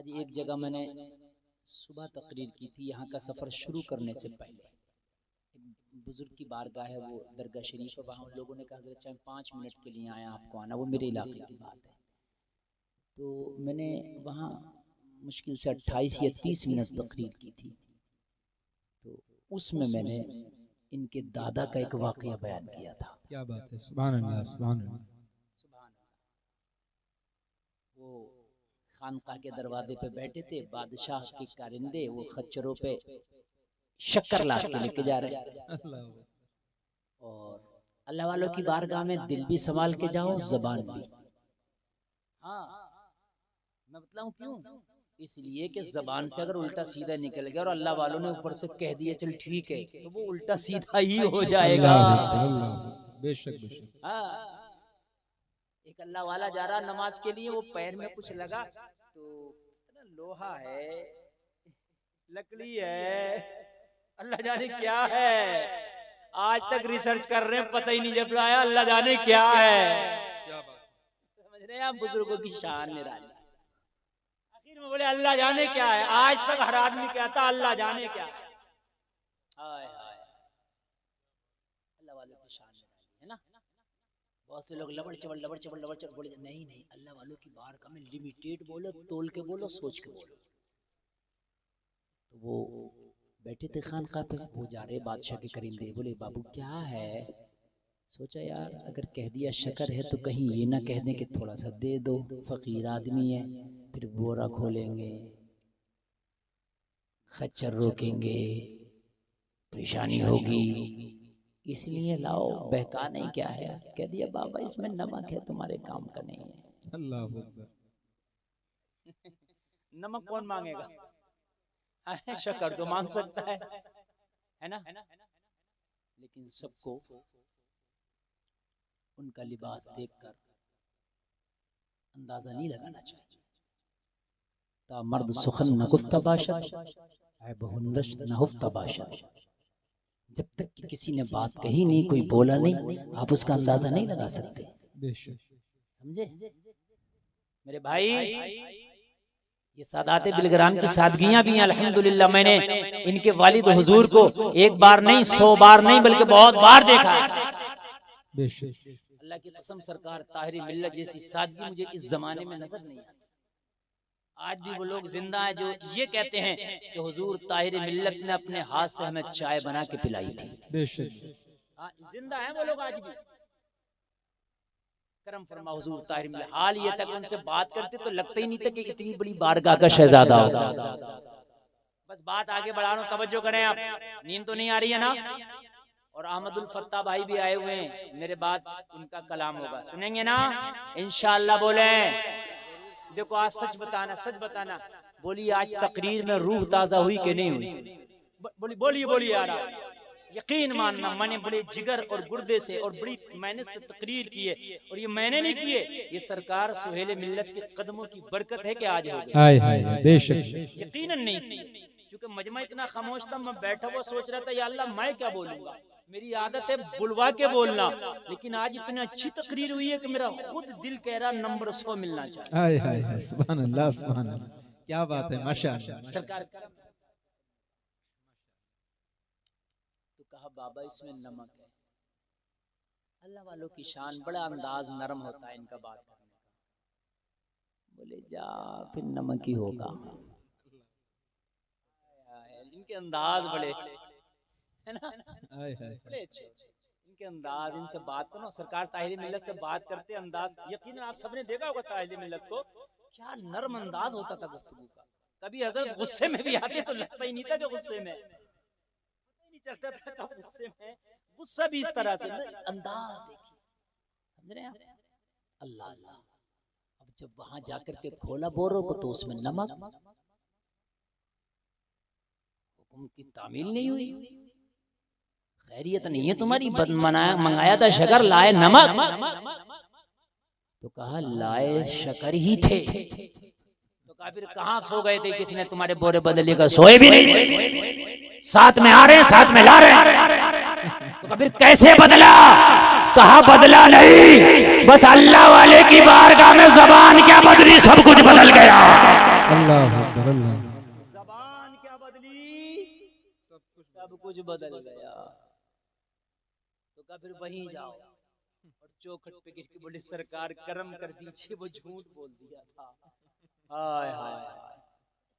आज एक जगह मैंने सुबह तकरीर की थी, यहाँ का सफ़र शुरू करने से पहले एक बुजुर्ग की बारगाह है, वो दरगाह शरीफ है, वहाँ लोगों ने कहा हज़रत चाहे 5 मिनट के लिए आया आपको आना, वो मेरे इलाके की बात है। तो मैंने वहाँ मुश्किल से 28 या 30 मिनट तकरीर की थी। तो उसमें मैंने इनके दादा का एक वाक़या बयान किया था। क्या बात है, सुभान अल्लाह, सुभान अल्लाह। वो खानका के दरवाजे पे बैठे थे, बादशाह के कारिंदे वो खच्चरों पे शक्कर लाद के लेके जा रहे हैं। और अल्लाह वालों की बारगाह में दिल भी संभाल के जाओ, जबान भी। हाँ, मैं बताऊं क्यों? इसलिए कि जबान से अगर उल्टा सीधा निकल गया और अल्लाह वालों ने ऊपर से कह दिया चल ठीक है, तो वो उल्टा सीधा ही हो जाएगा। बेशक बेशक। हाँ, एक अल्लाह वाला जा रहा नमाज के लिए, वो पैर में कुछ लगा तो लोहा है, लकड़ी है, अल्लाह जाने क्या है, आज तक रिसर्च कर रहे हैं, पता ही नहीं जब आया अल्लाह जाने क्या है। समझ रहे हैं आप, बुजुर्गों की शान निराली। आखिर में बोले अल्लाह जाने क्या है, आज तक हर आदमी कहता अल्लाह जाने क्या है। हाय हाय, अल्लाह वालों की शान निराली है ना। बहुत से लोग लबड़ चबड़ बोले, नहीं नहीं, अल्लाह वालों की बारगाह में लिमिटेड बोलो, तोल के बोलो, सोच के बोलो। तो वो बैठे थे खानका पे, वो जा रहे बादशाह के करींदे, बोले बाबू क्या है? सोचा यार अगर कह दिया शक्कर है तो कहीं ये ना कह दें कि थोड़ा सा दे दो, फकीर आदमी है, फिर बोरा खोलेंगे, खच्चर रोकेंगे, परेशानी होगी, इसलिए लाओ, बहकाना ही क्या है। कह दिया बाबा इसमें नमक है, तुम्हारे काम का नहीं है। अल्लाह अकबर। नमक कौन मांगेगा? शक्कर तो मांग सकता है ना। लेकिन सबको उनका लिबास देखकर अंदाजा नहीं लगाना चाहिए। ता मर्द सुखन न गुफ्ता बाशर, ऐ बहुनरश न हुफ्ता बाशर। जब तक कि किसी ने बात कही नहीं, कोई बोला नहीं, आप उसका अंदाजा नहीं लगा सकते। समझे मेरे भाई? ये सादात बिलग्राम की सादगियां भी हैं अल्हम्दुलिल्लाह। मैंने इनके वालिद हुजूर को एक बार नहीं, 100 बार नहीं, बल्कि बहुत बार देखा है। अल्लाह की कसम, सरकार ताहिरी मिल्लत जैसी सादगी मुझे इस जमाने में नजर नहीं आती। आज भी वो लोग जिंदा हैं जो ये कहते हैं कि हुजूर ताहिर मिल्लत ने अपने हाथ से हमें चाय बना के पिलाई थी। जिंदा हैं वो लोग आज भी। करम फरमा हुजूर ताहिर मिल्लत। हाल ये तक उनसे बात करते तो लगता ही नहीं था कि इतनी बड़ी बारगाह का शहजादा होगा। बस बात आगे बढ़ा रहा हूं, तवज्जो करें आप। नींद तो नहीं आ रही है ना? और अहमदुल फत्ता भाई भी आए हुए हैं, मेरे बाद उनका कलाम होगा, सुनेंगे ना इंशाअल्लाह? बोले देखो आज सच बताना, बोलिए आज तकरीर में रूह ताजा हुई कि नहीं हुई? बोलिए यार, यकीन मानना, मैंने बड़े जिगर और गुर्दे से और बड़ी मेहनत से तकरीर की है, और ये मैंने नहीं किए, ये सरकार सुहेल मिल्लत के कदमों की बरकत है कि आज हो गया। बेशक यकीनन नहीं किए, क्योंकि मजमा इतना खामोश था, मैं बैठा हुआ सोच रहा था या अल्लाह मैं क्या बोलूंगा। मेरी आदत है बुलवा के बोलना, लेकिन आज इतनी अच्छी तकरीर हुई है कि मेरा खुद दिल कह रहा नंबर 100 मिलना चाहिए। सुभान अल्लाह, सुभान अल्लाह, क्या बात है, माशाअल्लाह। सरकार तो कहा बाबा इसमें नमक है। अल्लाह वालों की शान, बड़ा अंदाज नरम होता है इनका बात करने का। बोले जा फिर नमक ही होगा। इनके अंदाज बड़े है ना, बड़े अच्छे इनके अंदाज। इनसे बात करो, सरकार ताहिर मिल्लत से बात करते अंदाज, यकीन आप सबने देखा होगा ताहिर मिल्लत को, क्या नरम अंदाज होता था गुफ्तगू का। कभी हजरत गुस्से में भी आते तो लगता ही नहीं था कि गुस्से में, पता ही नहीं चलता था कब गुस्से में, गुस्सा भी इस तरह से, अंदाज देखिए, समझ रहे हैं? अल्लाह अल्लाह। अब जब वहां जाकर के खोला बोरों को तो उसमें नमक, हुक्म की तामील नहीं हुई। खैरियत नहीं है तुम्हारी, मंगाया था शक्कर, लाए नमक। तो कहा लाए शक्कर ही थे। तो कहा फिर कहां सो गए थे, किसने तुम्हारे बोरे बदले का? सोए भी नहीं थे, साथ में आ रहे हैं, साथ में ला रहे हैं। तो कहा फिर कैसे बदला? कहा बदला नहीं, बस अल्लाह वाले की बारगाह में जबान क्या बदली, सब कुछ बदल गया। अल्लाह अकबर अल्लाह। जबान क्या बदली, सब कुछ बदल गया। तो कहा फिर वहीं जाओ और चौखट पे गिर के बोले सरकार करम कर दीजिए, वो झूठ बोल दिया था। हाय हाय हाय।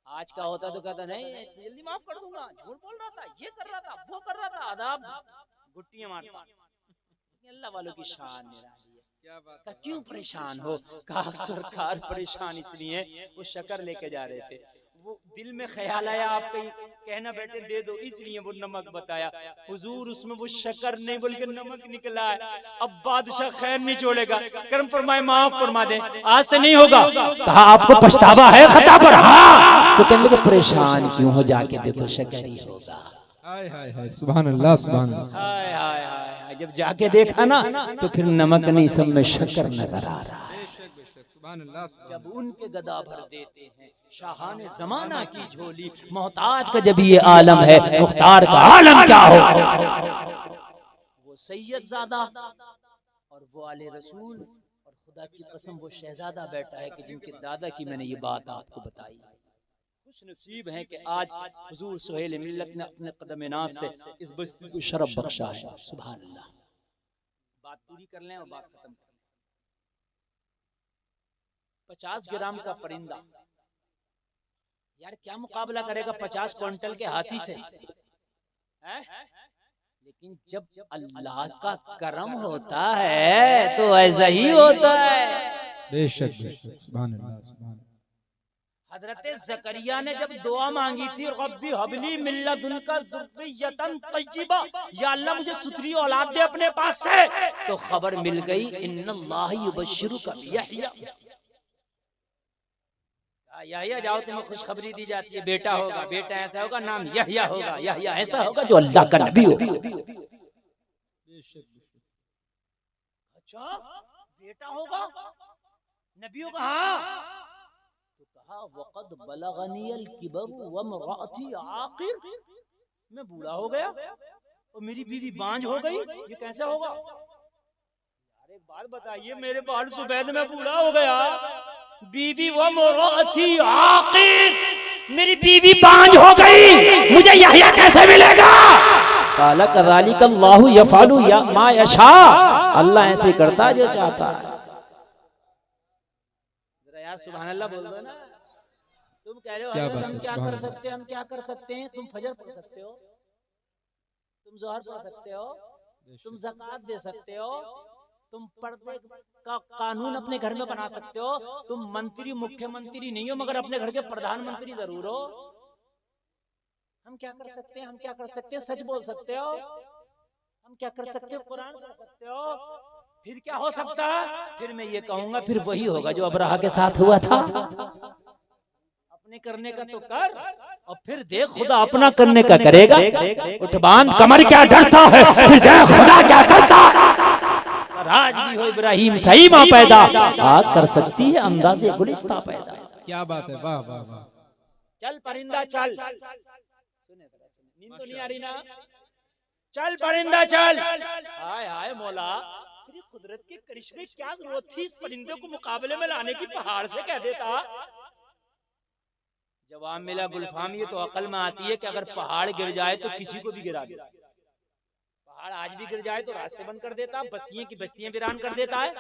आज का होता तो कहता नहीं जल्दी माफ कर दूंगा, झूठ बोल रहा था, ये कर रहा था, वो कर रहा था, आदाब गुट्टियां मारता। अल्लाह वालों की शान निराली है। क्या बात कहा क्यों परेशान हो? कहा सरकार परेशान इसलिए वो शक्कर लेके जा रहे थे, वो दिल में ख्याल आया आप कहीं कहना बैठे दे दो, इसलिए वो नमक बताया। हुजूर उसमें वो शक्कर नहीं बल्कि नमक निकला है। अब बादशाह खैर नहीं छोड़ेगा, करम फरमाए माफ फरमा दे, आज से नहीं होगा। कहा आपको पछतावा है खता पर? हाँ। तो कहने लगे परेशान क्यों हो, जाके देखो शक्कर ही होगा। हाय हाय हाय सुभान अल्लाह सुभान अल्लाह। हाय हाय हाय। जब जाके देखा ना तो फिर नमक नहीं सब में शक्कर नजर आ रहा है। बेशक बेशक सुभान अल्लाह। जब उनके गदा भर देते हैं शाहाने जमाना की झोली, मोहताज का जब ये आलम है, मुख्तार का आलम क्या हो। वो सैयद ज़ादा और वो आले रसूल, और खुदा की कसम वो शहजादा बैठा है कि जिनके दादा की मैंने ये बात आपको बताई। खुश नसीब है कि आज हुजूर सुहेल मिल्लत ने अपने कदम नाज से इस बस्ती को शरफ बख्शा है। सुभान अल्लाह। बात पूरी कर लें और बात खत्म कर लें। 50 ग्राम का परिंदा, यार क्या मुकाबला करेगा 50 क्विंटल के हाथी से, है? लेकिन जब अल्लाह का करम होता है तो ऐसा ही होता है। बेशक बेशक सुभान अल्लाह सुभान। हजरत जकरिया ने जब दुआ मांगी थी रब्बी हबली मिल्लदुनका ज़ुर्रियतन तय्यिबा, या अल्लाह मुझे सुथरी औलाद दे अपने पास से, तो खबर मिल गई इन्नल्लाह युबश्शिरुका बियहया। यहया जाओ तुम्हें खुशखबरी दी जाती है, बेटा होगा, बेटा ऐसा होगा, नाम यहया होगा, यहया ऐसा होगा जो अल्लाह का नबी होगा। अच्छा बेटा होगा, नबी होगा, हाँ। तो कहा वक़द बलगनियल किबरु वमराती आक़िर, मैं बूढ़ा हो गया और मेरी बीवी बांझ हो गई, ये कैसे होगा? यार एक बात बताइए, मेरे बाल सुफेद में बूढ़ा हो गया, बीवी वो मोरती आक़िर, मेरी बीवी बांझ हो गई, मुझे यहया कैसे मिलेगा? काला कज़ालिक अल्लाहु यफ़अलु मा यशा, अल्लाह ऐसे करता जो चाहता है। जरा यार सुभान अल्लाह बोल दो ना। तुम कह रहे हो हम क्या कर सकते हैं, हम क्या कर सकते हैं? तुम फजर पढ़ सकते हो, तुम ज़ोहर पढ़ सकते हो, तुम ज़कात दे सकते हो, तुम पर्दे का कानून अपने घर में बना सकते हो, तुम मंत्री मुख्यमंत्री नहीं हो मगर अपने घर के प्रधानमंत्री जरूर हो। हम क्या कर सकते हैं, हम क्या कर सकते हैं? सच बोल सकते हो, हम क्या कर सकते हो? कुरान पढ़ सकते हो। फिर क्या हो सकता है? फिर मैं ये कहूंगा फिर वही होगा जो अबराहा के साथ हुआ था। अपने करने का तो कर और फिर देख खुदा अपना करने का करेगा। उठबान कमर क्या डरता है, फिर देख खुदा क्या करता। राज भी हो इब्राहिम सही मां पैदा, आग कर सकती है अंदाज़े गुलिस्ता पैदा। क्या बात है, वाह वाह वाह। चल परिंदा चल, सुने नींद तो नहीं आ रही ना? चल परिंदा चल। हाय हाय मौला, तेरी कुदरत के करिश्मे क्या जरूरत थी इस परिंदे को मुकाबले में लाने की, पहाड़ से कह देता। जवाब मिला गुलफाम, ये तो अकल में आती है कि अगर पहाड़ गिर जाए तो किसी को भी गिरा दे। पहाड़ आज भी गिर जाए तो रास्ते बंद कर देता, बस्तियां की बस्तियां वीरान कर देता है,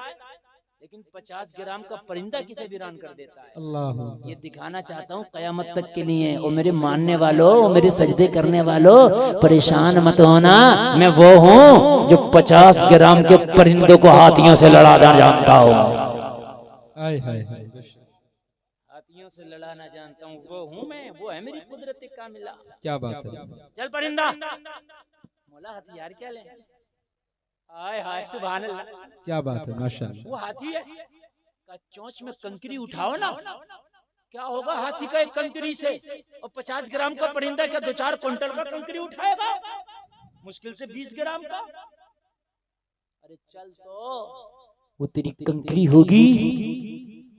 लेकिन 50 ग्राम का परिंदा किसे वीरान कर देता है? अल्लाह। ये दिखाना चाहता हूँ कयामत तक के लिए। और मेरे मानने वालों, मेरे सजदे करने वालों, परेशान मत होना, मैं वो हूँ जो 50 ग्राम के परिंदों को हाथियों से लड़ाना जानता हूँ। हाथियों से लड़ाना जानता हूँ, वो हूँ मैं, वो है मेरी कुदरत कामिला। क्या बात है। चल परिंदा। मौला हथियार क्या ले? हाय हाय सुभान अल्लाह, क्या बात है माशाअल्लाह। वो हाथी है का चोंच में कंकरी उठाओ ना, क्या होगा हाथी का एक कंकरी से? और 50 ग्राम का परिंदा क्या 2-4 क्विंटल का कंकरी उठाएगा? मुश्किल से 20 ग्राम का। अरे चल तो वो तेरी कंकरी होगी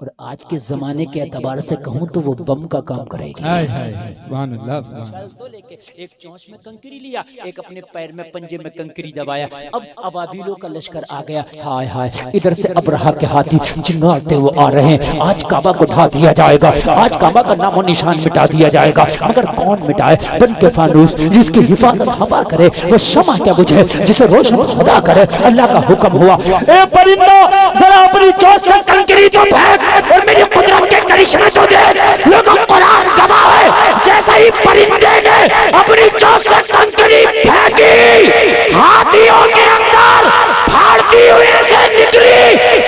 और आज के जमाने के एतबार से कहूँ तो वो बम का काम करेगी। हाय हाय हाय, सुभान अल्लाह सुभान अल्लाह। तो लेके एक चोंच में कंकरी लिया, एक अपने पैर में पंजे में कंकरी दबाया। अब अबाबिलों का लश्कर आ गया। हाय हाय, इधर से अब्रहा के हाथी चिंगारते हुए आ रहे हैं। आज काबा को ढा दिया जाएगा, आज काबा का नामो निशान मिटा दिया जाएगा। मगर कौन मिटाए? बन के फानूस जिसकी हिफाजत हवा करे वो शमा क्या बुझे जिसे रोशन खुदा करे। अल्लाह का हुक्म हुआ, ए परिंदो जरा अपनी चोंच से कंकरी तो फेंक और मेरी कुदरत के करिश्मे तो देख। लोगों कुरान गवाह है, जैसे ही परिंदे ने अपनी चोंच से कंकरी फेंकी, हाथियों के अंदर फाड़ती हुई से निकली।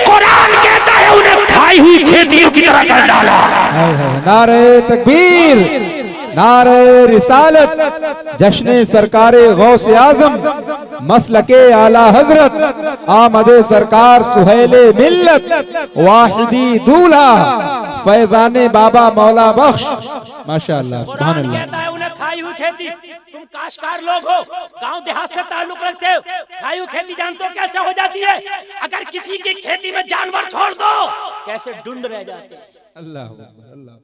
कुरान कहता है उन्हें खाई हुई खेतियों की तरह कर डाला। हाय हाय, नारे तकबीर, नारे रिसालत, जश्न सरकारे गौसे आजम, मसलके आला हजरत, आमदे सरकार सुहेले मिल्लत, वाहिदी दूल्हा फैजाने बाबा मौला बख्श। माशाअल्लाह सुभान अल्लाह। कहता है उन्हें खाई हुई खेती। तुम काश्तकार लोग हो, गांव देहात से ताल्लुक रखते हो, खाई हुई खेती जानते हो कैसे हो जाती है? अगर किसी की खेती में जानवर छोड़ दो कैसे ढूंढ रह जाते हैं, अल्लाह अकबर, अल्लाह,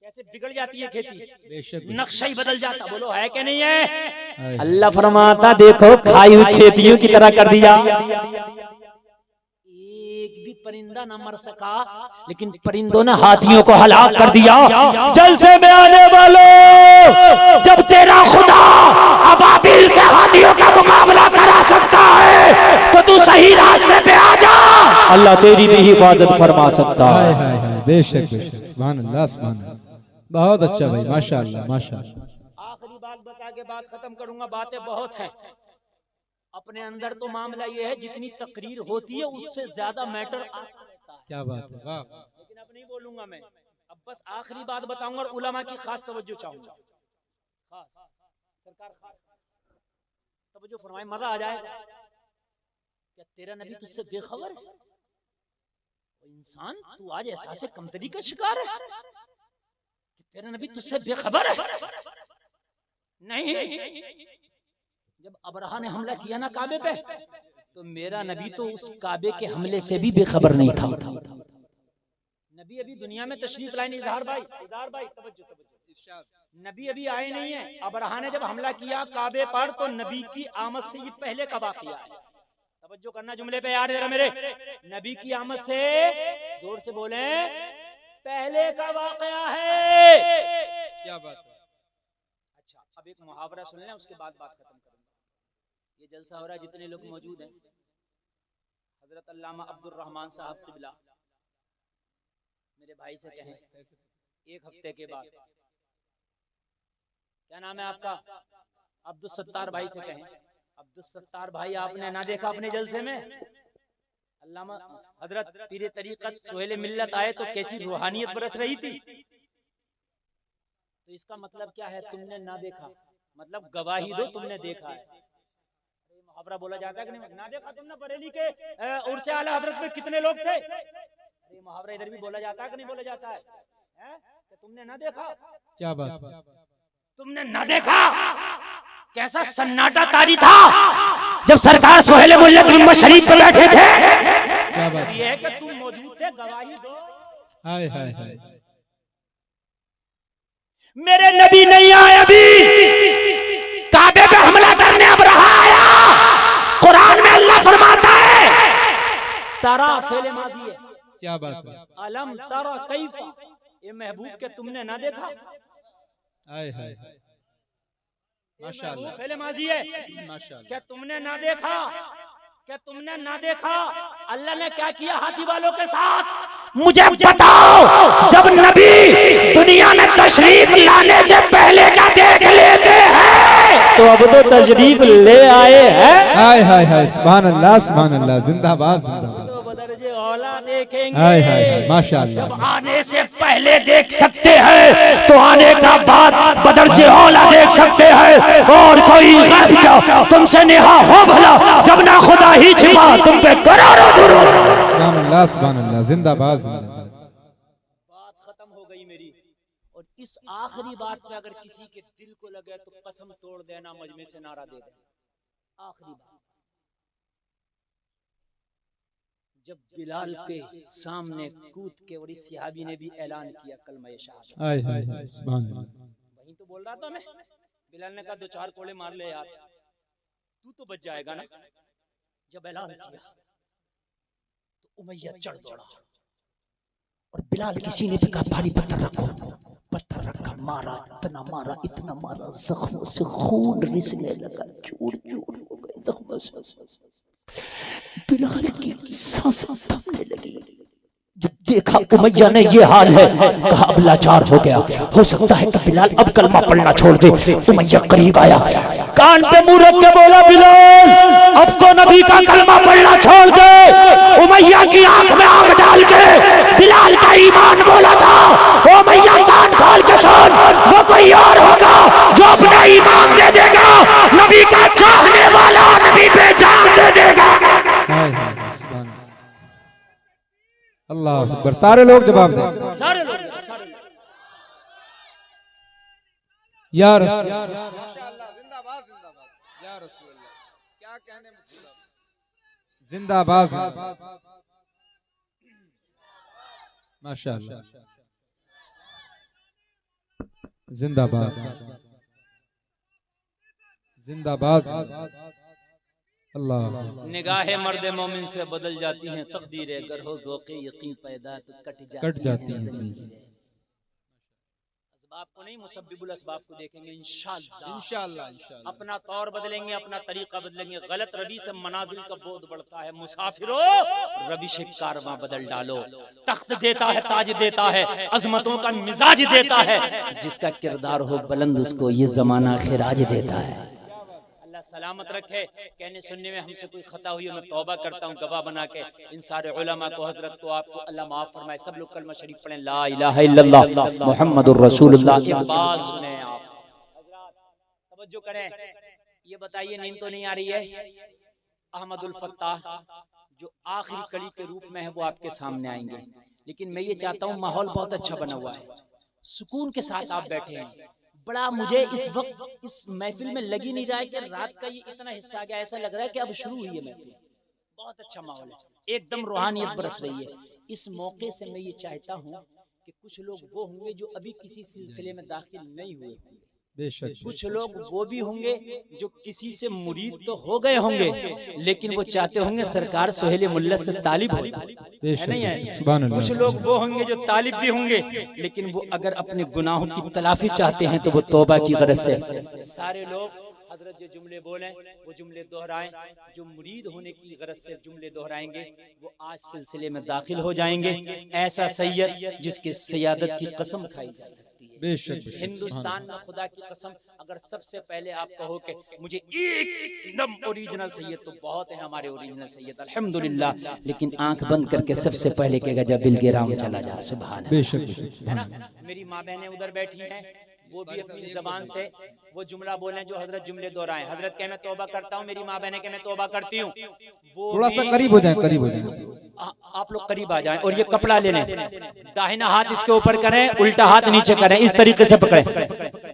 कैसे बिगड़ जाती है खेती, बेशक नक्शा ही बदल जाता। बोलो है कि नहीं है? हाय। अल्लाह फरमाता देखो खाई हुई खेतियों की तरह कर दिया। एक भी परिंदा न मर सका, लेकिन परिंदों ने हाथियों को हलाक कर दिया। जलसे में आने वालों, जब तेरा खुदा अबाबिल से हाथियों का मुकाबला करा सकता है तो तू सही रास्ते पे आ जा, अल्लाह तेरी भी हिफाजत फरमा सकता हाय है। हाय हाय, बेशक बेशक, सुभान अल्लाह सुभान अल्लाह। बहुत अच्छा भाई, माशाअल्लाह माशाअल्लाह। आखिरी बात बता के बात खत्म करूंगा, बातें बहुत हैं। अपने अंदर तो मामला ये है जितनी तकरीर होती है उससे ज्यादा मैटर आता रहता है। क्या बात है, वाह। लेकिन अब नहीं बोलूंगा मैं, अब बस आखिरी बात बताऊंगा और उलमा की खास तवज्जो चाहूंगा। खास सरकार खास तवज्जो फरमाए, मजा आ जाए। क्या तेरा नबी तुझसे बेखबर है? इंसान तू आज एहसास कमतरी का शिकार है कि तेरा नबी तुझसे बेखबर है? नहीं। जब अबरहा ने हमला किया ना काबे पे, तो मेरा नबी तो उस काबे के हमले से भी बेखबर नहीं था। नबी अभी दुनिया में तशरीफ लाए नहीं। इजहार भाई तवज्जो तवज्जो, नबी अभी आए नहीं है। अबरहा ने जब हमला किया काबे पर तो नबी की आमद से ये पहले का वाकया है। तवज्जो करना जुमले पे यार जरा मेरे, नबी की आमद से, जोर से बोले, पहले का वाकया है। क्या बात है। अच्छा अब एक मुहावरा सुन लें, उसके बाद बात खत्म करूंगा। ये जलसा हो रहा है, जितने लोग मौजूद हैं, हजरत अल्लामा अब्दुल रहमान साहब क़िबला मेरे भाई से कहें एक हफ्ते के बाद, क्या नाम है आपका? अब्दुल सत्तार भाई से कहें, अब्दुल सत्तार भाई आपने ना देखा अपने जलसे में? अल्लामा हजरत पीरे तरीकत सुहेल मिल्लत आए तो कैसी रूहानियत बरस रही थी। तो इसका मतलब क्या है? तुमने ना देखा, मतलब गवाही दो तुमने देखा है। मुहावरा बोला जाता है कि नहीं, ना देखा तुमने बरेली के उर्स आला हजरत में कितने लोग थे? अरे मुहावरा इधर भी बोला जाता है कि नहीं बोला जाता है? कि तुमने ना देखा। क्या बात है। तुमने ना देखा, कैसा सन्नाटा तारी था जब सरकार सुहेल मिल्लत मिंबर शरीफ पे बैठे थे। क्या बात ये है कि तुम मौजूद थे, गवाही दो। हाय हाय हाय, मेरे नबी नहीं आए अभी, काबे पे हमला करने अब रहा आया। कुरान में अल्लाह फरमाता है, तारा फेले माजी है। क्या बात है। अलम तारा कैफा, ये महबूब के तुमने ना देखा। हाय हाय, माशाअल्लाह, फेले माजी है, माशाअल्लाह। क्या तुमने ना देखा? क्या तुमने ना देखा अल्लाह ने क्या किया हाथी वालों के साथ? मुझे बताओ, जब नबी दुनिया में तशरीफ लाने से पहले का देख लेते हैं तो अब तो तशरीफ ले आए हैं। हाय हाय हाय, सुभान अल्लाह, जिंदाबाद जिंदाबाद। तो बदरजे औला देखेंगे। हाय हाय हाय, माशाअल्लाह। जब आने से पहले देख सकते हैं तो आने का बाद बदरजे औला देख सकते हैं। और कोई गैब क्या तुमसे नेहा हो भला, जब ना खुदा ही छिपा तुम पे करारो दुरूद। सुभान अल्लाह, जिंदाबाद जिंदाबाद। बात खत्म हो गई मेरी। और इस आखिरी बात पे अगर किसी के दिल को लगे तो कसम तोड़ देना, मजमे से नारा दे देना। आखिरी बात, जब बिलाल के सामने कूद के और इस सहाबी ने भी ऐलान किया कलमा शहादत। हाय हाय हाय सुभान अल्लाह। वही तो बोल रहा था मैं, बिलाल ने कहा 2-4 कोड़े मार ले यार, तू तो बच जाएगा ना। जब ऐलान किया तो उमैया चढ़ दौड़ा और बिलाल की सीने पे कहा भारी पत्थर रखो। पत्थर रखा, मारा, इतना मारा, जख्मों से खून रिसने लगा, चूर चूर हो गए जख्मों से। बिलाल की सांसें थमने लगी। जब देखा उमैया ने ये हाल है, कहा अब लाचार हो गया, हो सकता है कि बिलाल अब कलमा पढ़ना छोड़ दे। उमैया करीब आया, कान पे मुंह रख के बोला, बिलाल अब तो नबी का कलमा पढ़ना छोड़ दे। उमैया की आंख में आंख डाल के बिलाल का ईमान बोला था, उमैया कान खोल के सुन, वो कोई और होगा जो अपना ईमान दे देगा, नबी का चाहने वाला नबी पे जान दे देगा। हाय हाय सुभान अल्लाह अकबर। सारे लोग जवाब दें, सारे लोग या रसूल माशाअल्लाह, जिंदाबाद जिंदाबाद या रसूल अल्लाह, क्या कहने जिंदाबाद माशाअल्लाह, जिंदाबाद जिंदाबाद अल्लाह। निगाहे मर्द मोमिन से बदल जाती हैं तकदीरें, अगर हो ज़ौक़े यकीन पैदा तो कट जाती हैं। असबाब को नहीं, मुसब्बिबुल असबाब को देखेंगे इंशाअल्लाह। अपना तौर बदलेंगे, अपना तरीका बदलेंगे। गलत रवि से मनाजिल का बोध बढ़ता है। मुसाफिरो रवि से कारवां बदल डालो। तख्त देता है, ताज देता है, अजमतों का मिजाज देता है। जिसका किरदार हो बुलंद उसको ये जमाना खिराज देता है। सलामत रखे। कहने सुनने में हमसे कोई खता हुई मैं तौबा करता हूँ गवाह बना के इन सारे उलमा को, हजरत को, आपको अल्लाह माफ फरमाए। सब लोग कलमा शरीफ पढ़ें, ला इलाहा इल्लल्लाह मुहम्मदुर रसूलुल्लाह। एक बात सुने आप हजरत, तवज्जो करें। ये बताइए नींद तो नहीं आ रही है? अहमदुल फत्ताह जो आखिरी कड़ी के रूप में है वो आपके सामने आएंगे, लेकिन मैं ये चाहता हूँ माहौल बहुत अच्छा बना हुआ है, सुकून के साथ आप बैठे हैं। बड़ा मुझे इस वक्त इस महफिल में लग ही नहीं रहा है कि रात का ये इतना हिस्सा आ गया, ऐसा लग रहा है कि अब शुरू हुई है महफिल। बहुत अच्छा माहौल है, एकदम रूहानियत बरस रही है। इस मौके से मैं ये चाहता हूँ कि कुछ लोग वो होंगे जो अभी किसी सिलसिले में दाखिल नहीं हुए होंगे, बेशक कुछ लोग वो भी होंगे जो किसी से मुरीद तो हो गए होंगे, लेकिन वो चाहते होंगे सरकार सुहेल मुल्ला से तालिब हो, नहीं है? कुछ लोग वो होंगे जो तालिब भी होंगे, लेकिन वो अगर अपने गुनाहों की तलाफी चाहते हैं तो वो तौबा की गरज से। सारे लोग हजरत जो जुमले बोले वो जुमले दोहराएं, जो मुरीद होने की गरज से जुमले दोहराएंगे वो आज सिलसिले में दाखिल हो जाएंगे। ऐसा सैयद जिसके सयादत की कसम खाई जा सकती है। बेशक हिंदुस्तान में खुदा की कसम, अगर सबसे पहले आप कहो कि मुझे एकदम ओरिजिनल सैयद, तो बहुत है हमारे ओरिजिनल सैयद अल्हम्दुलिल्लाह, लेकिन आंख बंद करके सबसे पहले कहेगा जब बिल के राम चला जा, सुभान अल्लाह, है ना? मेरी माँ बहनें उधर बैठी हैं, वो भी अपनी जबान से वो जुमला बोले जो हजरत जुमले दोहराएं। हजरत कहे मैं तौबा करता हूँ, मेरी माँ बहने के मैं तौबा करती हूँ। वो थोड़ा सा करीब हो जाए, करीब हो जाए, आप लोग करीब आ जाएं और ये कपड़ा ले लें, दाहिना हाथ इसके ऊपर करें, उल्टा हाथ नीचे करें, इस तरीके से पकड़ें,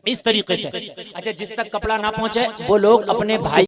इस तरीके से। अच्छा, जिस तक कपड़ा ना पहुंचे वो लोग अपने भाई